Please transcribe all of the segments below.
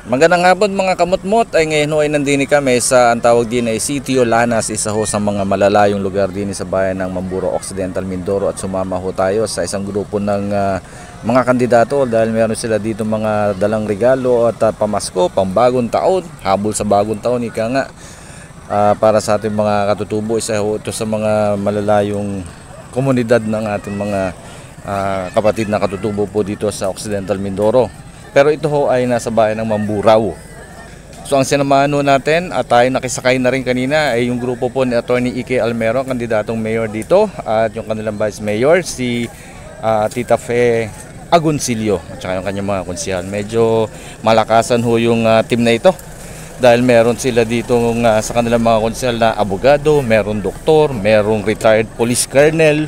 Magandang hapon mga kamutmot, ay ngayon ay nandini kami sa ang tawag din ay Sitio Lanas, isa ho sa mga malalayong lugar din sa bayan ng Mamburao Occidental, Mindoro, at sumama ho tayo sa isang grupo ng mga kandidato dahil meron sila dito mga dalang regalo at pamasko, pambagong taon, habol sa bagong taon, ika nga, para sa ating mga katutubo. Isa ho ito sa mga malalayong komunidad ng ating mga kapatid na katutubo po dito sa Occidental Mindoro. Pero ito ho ay nasa bayan ng Mamburao. So ang sinamahan natin at tayo nakisakay na rin kanina ay yung grupo po ni Attorney Ike Almero, kandidatong mayor dito, at yung kanilang vice mayor si Tita Fe Agoncillo at saka yung kanyang mga konsehal. Medyo malakasan ho yung team na ito dahil meron sila dito sa kanilang mga konsehal na abogado, meron doktor, merong retired police colonel,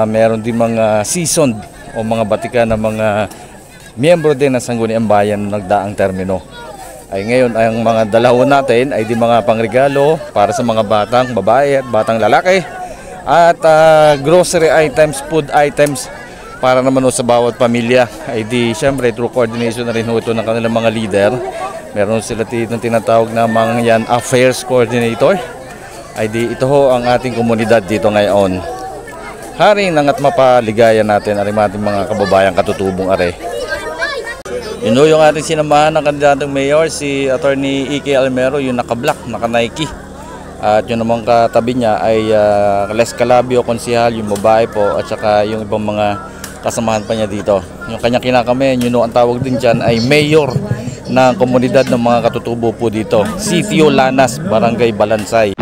meron din mga seasoned o mga batikan na mga miyembro din ng Sangguniang Bayan ng nagdaang termino. Ay ngayon ang mga dalaw natin ay di mga pangregalo para sa mga batang babae at batang lalaki at grocery items, food items para naman sa bawat pamilya. Ay di syempre through coordination na rin ito ng kanilang mga leader. Meron sila ng tinatawag na mga yan affairs coordinator. Ay di ito ho ang ating komunidad dito ngayon. Hari nangat mapaligaya natin ang ating mga kababayang katutubong are. Yun yung ating sinamahan ng kandidatong mayor, si Attorney Ike Almero, yung naka-black, naka-Nike. At yun namang katabi niya ay Les Calabio, konsehal, yung babae po, at saka yung ibang mga kasamahan pa niya dito. Yung kanyang kinakamayan, yun ang tawag din dyan ay mayor ng komunidad ng mga katutubo po dito. Sitio Lanas, Barangay Balansay.